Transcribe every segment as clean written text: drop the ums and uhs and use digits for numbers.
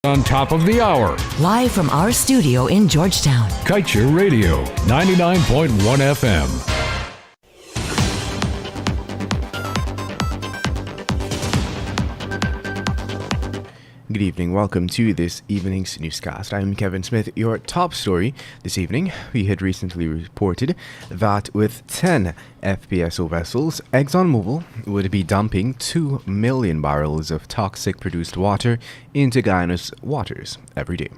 On top of the hour. Live from our studio in Georgetown. Kaieteur Radio, 99.1 FM. Good evening. Welcome to this evening's newscast. I'm Kevin Smith. Your top story this evening. We had recently reported that with 10 FPSO vessels, ExxonMobil would be dumping 2 million barrels of toxic produced water into Guyana's waters every day.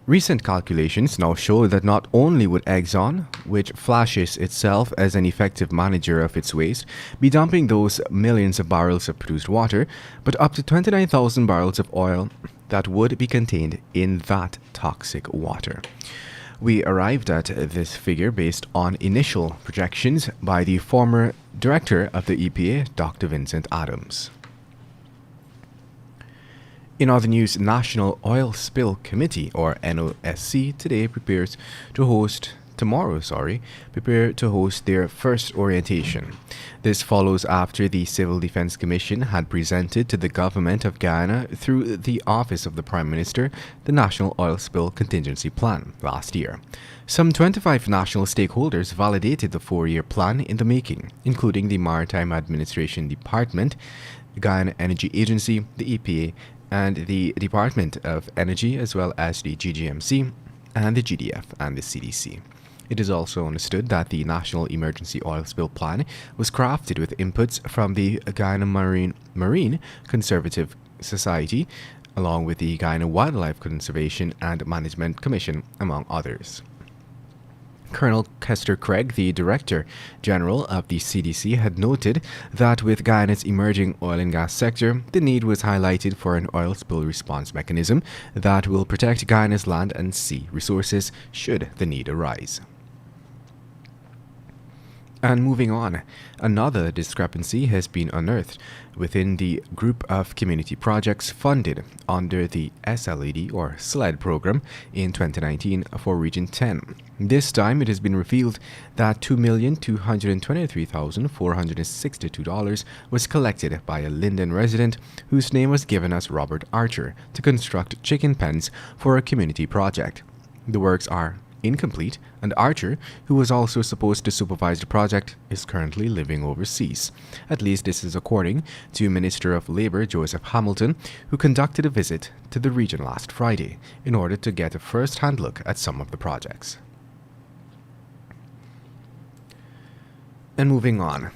Recent calculations now show that not only would Exxon, which flashes itself as an effective manager of its waste, be dumping those millions of barrels of produced water, but up to 29,000 barrels of oil that would be contained in that toxic water. We arrived at this figure based on initial projections by the former director of the EPA, Dr. Vincent Adams. In other news, National Oil Spill Committee, or NOSC, prepare to host their first orientation. This follows after the Civil Defense Commission had presented to the government of Guyana through the Office of the Prime Minister the National Oil Spill Contingency Plan last year. Some 25 national stakeholders validated the 4-year plan in the making, including the Maritime Administration Department, the Guyana Energy Agency, the EPA, and the Department of Energy, as well as the GGMC and the GDF and the CDC. It is also understood that the National Emergency Oil Spill Plan was crafted with inputs from the Guyana Marine Conservative Society, along with the Guyana Wildlife Conservation and Management Commission, among others. Colonel Kester Craig, the Director General of the CDC, had noted that with Guyana's emerging oil and gas sector, the need was highlighted for an oil spill response mechanism that will protect Guyana's land and sea resources should the need arise. And moving on, another discrepancy has been unearthed within the group of community projects funded under the SLED or SLED program in 2019 for Region 10. This time it has been revealed that $2,223,462 was collected by a Linden resident whose name was given as Robert Archer to construct chicken pens for a community project. The works are incomplete, and Archer, who was also supposed to supervise the project, is currently living overseas. At least this is according to Minister of Labour Joseph Hamilton, who conducted a visit to the region last Friday in order to get a first-hand look at some of the projects. And moving on.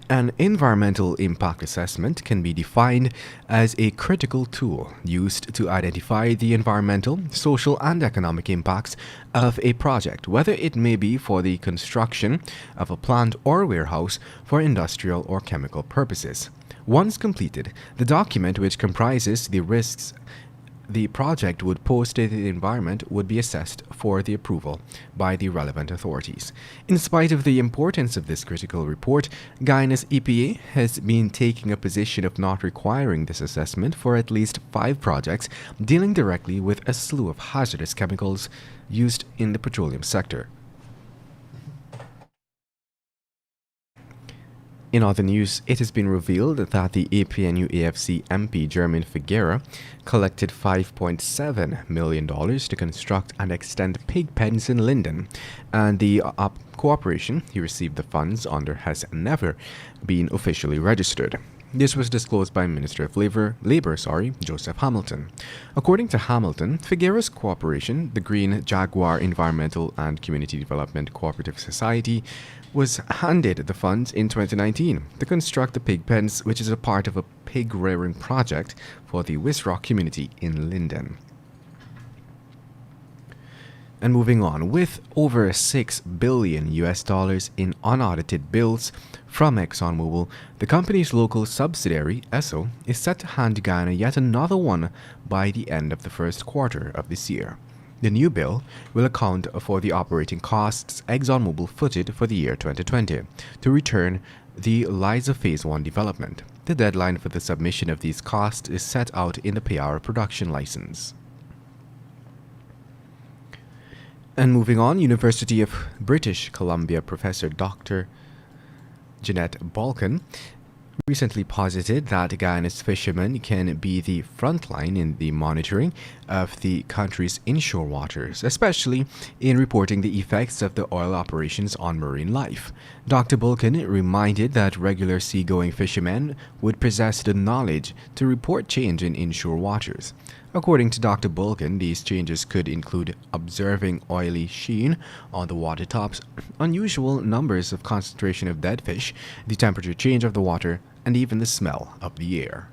An environmental impact assessment can be defined as a critical tool used to identify the environmental, social, and economic impacts of a project, whether it may be for the construction of a plant or warehouse for industrial or chemical purposes. Once completed, the document, which comprises the risks the project would pose to the environment, would be assessed for the approval by the relevant authorities. In spite of the importance of this critical report, Guyana's EPA has been taking a position of not requiring this assessment for at least 5 projects dealing directly with a slew of hazardous chemicals used in the petroleum sector. In other news, it has been revealed that the APNU-AFC MP German Figuera collected $5.7 million to construct and extend pig pens in Linden, and the cooperation he received the funds under has never been officially registered. This was disclosed by Minister of Labour, Joseph Hamilton. According to Hamilton, Figuera's cooperation, the Green Jaguar Environmental and Community Development Cooperative Society, was handed the funds in 2019 to construct the pig pens, which is a part of a pig rearing project for the Wisrock community in Linden. And moving on, with over $6 billion in unaudited bills from ExxonMobil, the company's local subsidiary, Esso, is set to hand Guyana yet another one by the end of the first quarter of this year. The new bill will account for the operating costs ExxonMobil footed for the year 2020 to return the Liza Phase 1 development. The deadline for the submission of these costs is set out in the Payara production license. And moving on, University of British Columbia professor Dr. Jeanette Balkan recently posited that Guyana's fishermen can be the front line in the monitoring of the country's inshore waters, especially in reporting the effects of the oil operations on marine life. Dr. Bulkin reminded that regular seagoing fishermen would possess the knowledge to report change in inshore waters. According to Dr. Bulkin, these changes could include observing oily sheen on the water tops, unusual numbers of concentration of dead fish, the temperature change of the water, and even the smell of the air.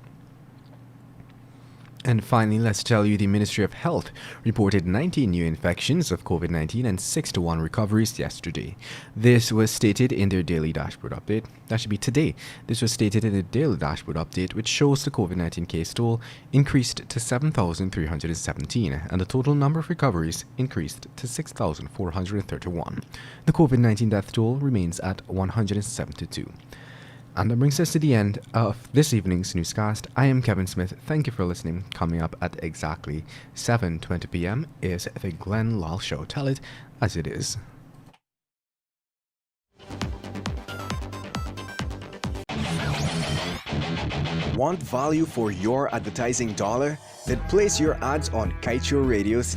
And finally, let's tell you the Ministry of Health reported 19 new infections of COVID-19 and 6 to 1 recoveries yesterday. This was stated in their daily dashboard update. That should be today. This was stated in the daily dashboard update, which shows the COVID-19 case toll increased to 7,317 and the total number of recoveries increased to 6,431. The COVID-19 death toll remains at 172. And that brings us to the end of this evening's newscast. I am Kevin Smith. Thank you for listening. Coming up at exactly 7:20 p.m. is the Glenn Lal Show. Tell it as it is. Want value for your advertising dollar? Then place your ads on Kaieteur Radio's